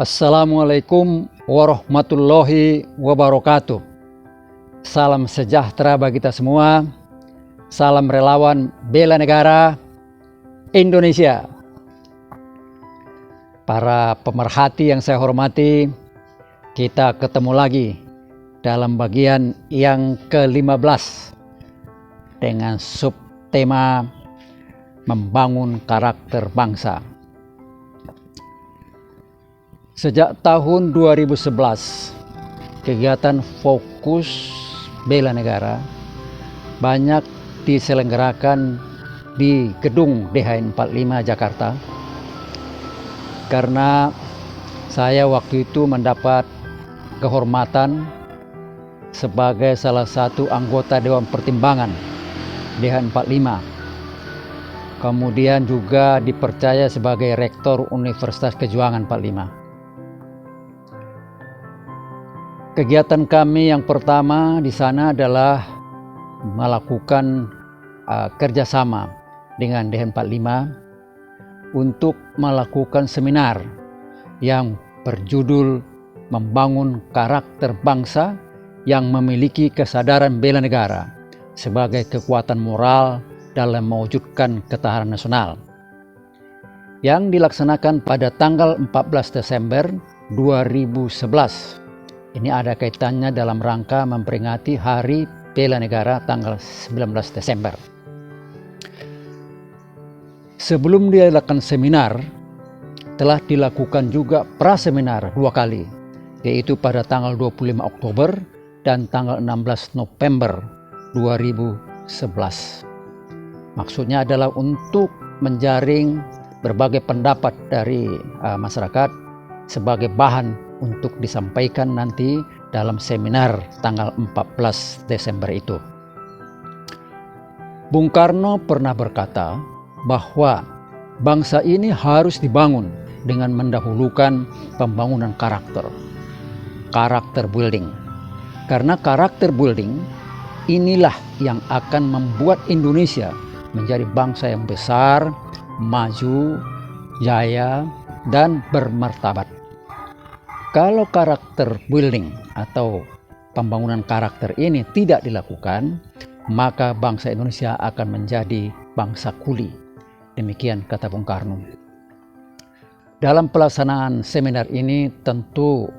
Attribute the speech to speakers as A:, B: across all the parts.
A: Assalamualaikum warahmatullahi wabarakatuh. Salam sejahtera bagi kita semua. Salam relawan bela negara Indonesia. Para pemerhati yang saya hormati, kita ketemu lagi dalam bagian yang ke-15 dengan subtema membangun karakter bangsa. Sejak tahun 2011, kegiatan fokus bela negara banyak diselenggarakan di gedung DHN 45 Jakarta, karena saya waktu itu mendapat kehormatan sebagai salah satu anggota Dewan Pertimbangan DHN 45. Kemudian juga dipercaya sebagai Rektor Universitas Kejuangan 45. Kegiatan kami yang pertama di sana adalah melakukan kerjasama dengan DHN 45 untuk melakukan seminar yang berjudul Membangun Karakter Bangsa yang memiliki kesadaran bela negara sebagai kekuatan moral dalam mewujudkan ketahanan nasional, yang dilaksanakan pada tanggal 14 Desember 2011. Ini ada kaitannya dalam rangka memperingati Hari Bela Negara tanggal 19 Desember. Sebelum diadakan seminar, telah dilakukan juga praseminar 2 kali, yaitu pada tanggal 25 Oktober dan tanggal 16 November 2011. Maksudnya adalah untuk menjaring berbagai pendapat dari masyarakat sebagai bahan untuk disampaikan nanti dalam seminar tanggal 14 Desember itu. Bung Karno pernah berkata bahwa bangsa ini harus dibangun dengan mendahulukan pembangunan karakter building. Karena karakter building inilah yang akan membuat Indonesia menjadi bangsa yang besar, maju, jaya, dan bermartabat. Kalau karakter building atau pembangunan karakter ini tidak dilakukan, maka bangsa Indonesia akan menjadi bangsa kuli. Demikian kata Bung Karno. Dalam pelaksanaan seminar ini tentu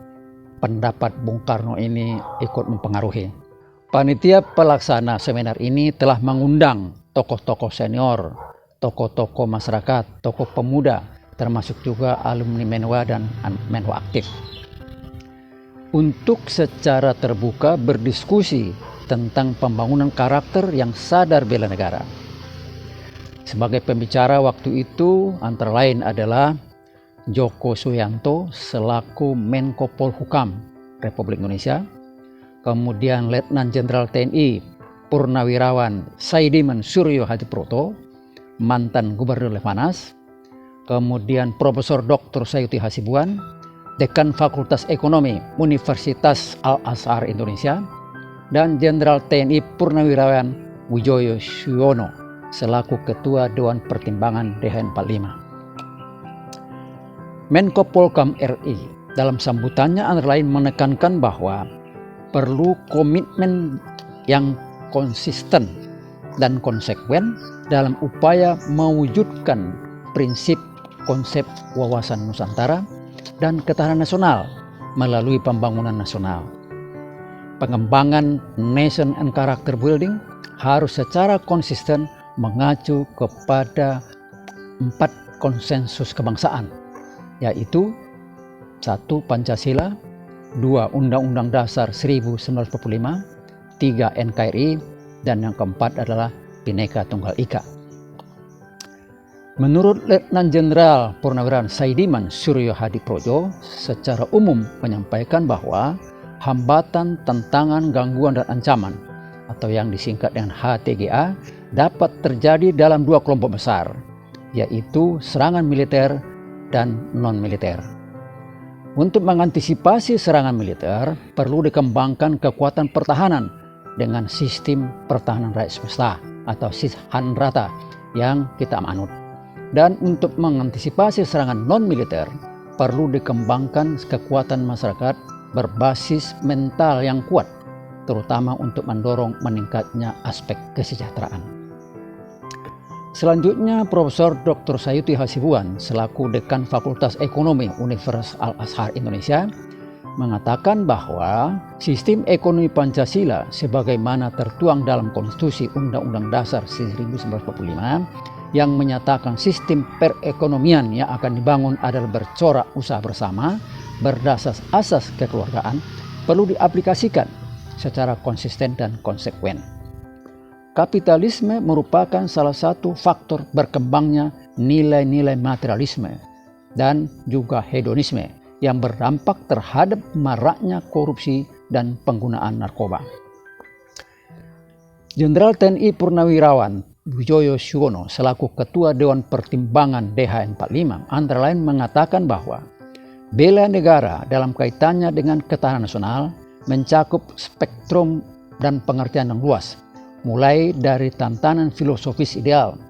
A: pendapat Bung Karno ini ikut mempengaruhi. Panitia pelaksana seminar ini telah mengundang tokoh-tokoh senior, tokoh-tokoh masyarakat, tokoh pemuda, termasuk juga alumni Menwa dan Menwa aktif, untuk secara terbuka berdiskusi tentang pembangunan karakter yang sadar bela negara. Sebagai pembicara waktu itu antara lain adalah Joko Suyanto selaku Menko Polhukam Republik Indonesia, kemudian Letnan Jenderal TNI Purnawirawan Saidiman Suryo Hadiproto, mantan Gubernur Lemhanas, kemudian Profesor Dr. Sayuti Hasibuan, Dekan Fakultas Ekonomi Universitas Al-Azhar Indonesia, dan Jenderal TNI Purnawirawan Wijoyo Siono selaku Ketua Dewan Pertimbangan DHN 45. Menko Polhukam RI dalam sambutannya antara lain menekankan bahwa perlu komitmen yang konsisten dan konsekuen dalam upaya mewujudkan prinsip konsep wawasan Nusantara dan ketahanan nasional melalui pembangunan nasional. Pengembangan nation and character building harus secara konsisten mengacu kepada 4 konsensus kebangsaan, yaitu 1. Pancasila, 2. Undang-Undang Dasar 1945, 3. NKRI, dan yang keempat adalah Bhinneka Tunggal Ika. Menurut Letnan Jenderal Purnawirawan Saidiman Suryo Hadiprojo secara umum menyampaikan bahwa hambatan, tantangan, gangguan, dan ancaman atau yang disingkat dengan HTGA dapat terjadi dalam 2 kelompok besar, yaitu serangan militer dan non-militer. Untuk mengantisipasi serangan militer perlu dikembangkan kekuatan pertahanan dengan sistem pertahanan rakyat semesta atau Sishanrata yang kita anut. Dan untuk mengantisipasi serangan non-militer perlu dikembangkan kekuatan masyarakat berbasis mental yang kuat, terutama untuk mendorong meningkatnya aspek kesejahteraan. Selanjutnya, Profesor Dr. Sayuti Hasibuan selaku Dekan Fakultas Ekonomi Universitas Al-Azhar Indonesia mengatakan bahwa sistem ekonomi Pancasila sebagaimana tertuang dalam Konstitusi Undang-Undang Dasar 1945 yang menyatakan sistem perekonomian yang akan dibangun adalah bercorak usaha bersama berdasar asas kekeluargaan perlu diaplikasikan secara konsisten dan konsekuen. Kapitalisme merupakan salah satu faktor berkembangnya nilai-nilai materialisme dan juga hedonisme yang berdampak terhadap maraknya korupsi dan penggunaan narkoba. Jenderal TNI Purnawirawan Wijoyo Suwono selaku Ketua Dewan Pertimbangan DHN 45 antara lain mengatakan bahwa bela negara dalam kaitannya dengan ketahanan nasional mencakup spektrum dan pengertian yang luas, mulai dari tantangan filosofis ideal,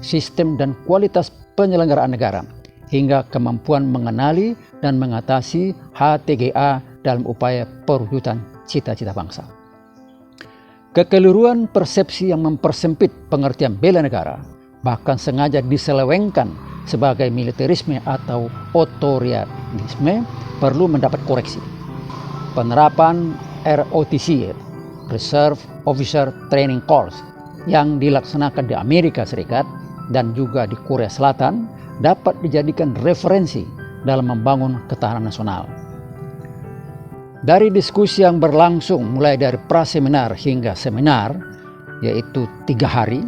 A: sistem dan kualitas penyelenggaraan negara, hingga kemampuan mengenali dan mengatasi HTGA dalam upaya perwujudan cita-cita bangsa. Kekeliruan persepsi yang mempersempit pengertian bela negara, bahkan sengaja diselewengkan sebagai militerisme atau otoritarisme, perlu mendapat koreksi. Penerapan ROTC, Reserve Officer Training Course, yang dilaksanakan di Amerika Serikat dan juga di Korea Selatan dapat dijadikan referensi dalam membangun ketahanan nasional. Dari diskusi yang berlangsung mulai dari praseminar hingga seminar, yaitu 3 hari,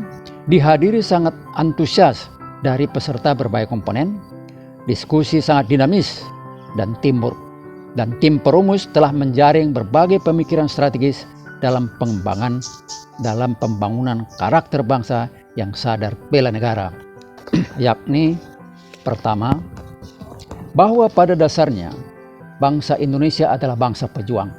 A: dihadiri sangat antusias dari peserta berbagai komponen. Diskusi sangat dinamis dan tim perumus telah menjaring berbagai pemikiran strategis dalam pembangunan karakter bangsa yang sadar bela negara, yakni pertama, bahwa pada dasarnya bangsa Indonesia adalah bangsa pejuang,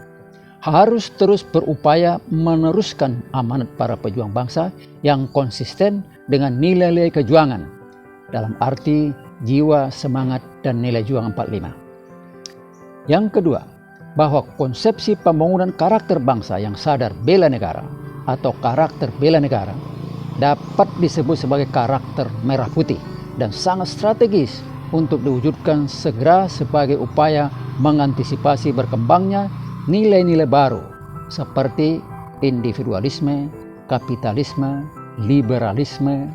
A: harus terus berupaya meneruskan amanat para pejuang bangsa yang konsisten dengan nilai-nilai kejuangan dalam arti jiwa, semangat, dan nilai juang 45. Yang kedua, bahwa konsepsi pembangunan karakter bangsa yang sadar bela negara atau karakter bela negara dapat disebut sebagai karakter merah putih dan sangat strategis untuk diwujudkan segera sebagai upaya mengantisipasi berkembangnya nilai-nilai baru seperti individualisme, kapitalisme, liberalisme,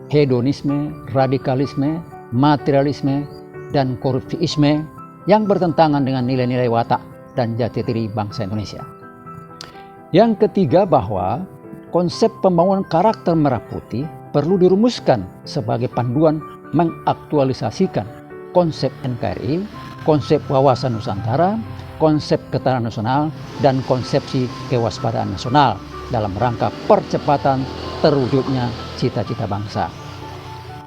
A: hedonisme, radikalisme, materialisme, dan korupsiisme yang bertentangan dengan nilai-nilai watak dan jati diri bangsa Indonesia. Yang ketiga, bahwa konsep pembangunan karakter merah putih perlu dirumuskan sebagai panduan mengaktualisasikan konsep NKRI, konsep wawasan Nusantara, konsep ketahanan nasional, dan konsepsi kewaspadaan nasional dalam rangka percepatan terwujudnya cita-cita bangsa.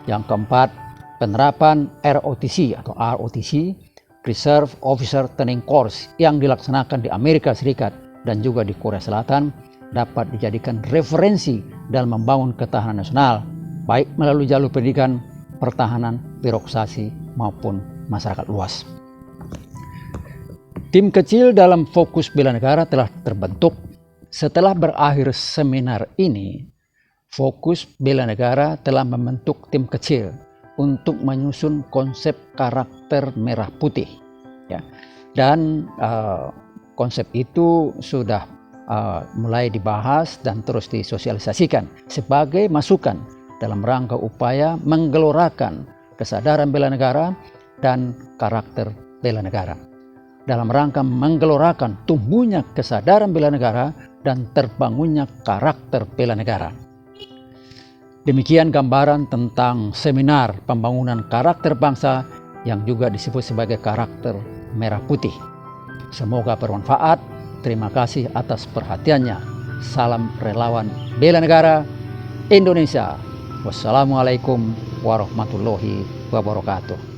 A: Yang keempat, penerapan ROTC atau ROTC, Reserve Officer Training Course, yang dilaksanakan di Amerika Serikat dan juga di Korea Selatan dapat dijadikan referensi dalam membangun ketahanan nasional, baik melalui jalur pendidikan, pertahanan, birokrasi, maupun masyarakat luas. Tim kecil dalam fokus bela negara telah terbentuk. Setelah berakhir seminar ini, fokus bela negara telah membentuk tim kecil untuk menyusun konsep karakter merah putih. Ya. Dan konsep itu sudah mulai dibahas dan terus disosialisasikan sebagai masukan dalam rangka upaya menggelorakan kesadaran bela negara dan karakter bela negara, dalam rangka menggelorakan tumbuhnya kesadaran bela negara dan terbangunnya karakter bela negara. Demikian gambaran tentang seminar pembangunan karakter bangsa yang juga disebut sebagai karakter merah putih. Semoga bermanfaat. Terima kasih atas perhatiannya. Salam relawan bela negara Indonesia. Wassalamualaikum warahmatullahi wabarakatuh.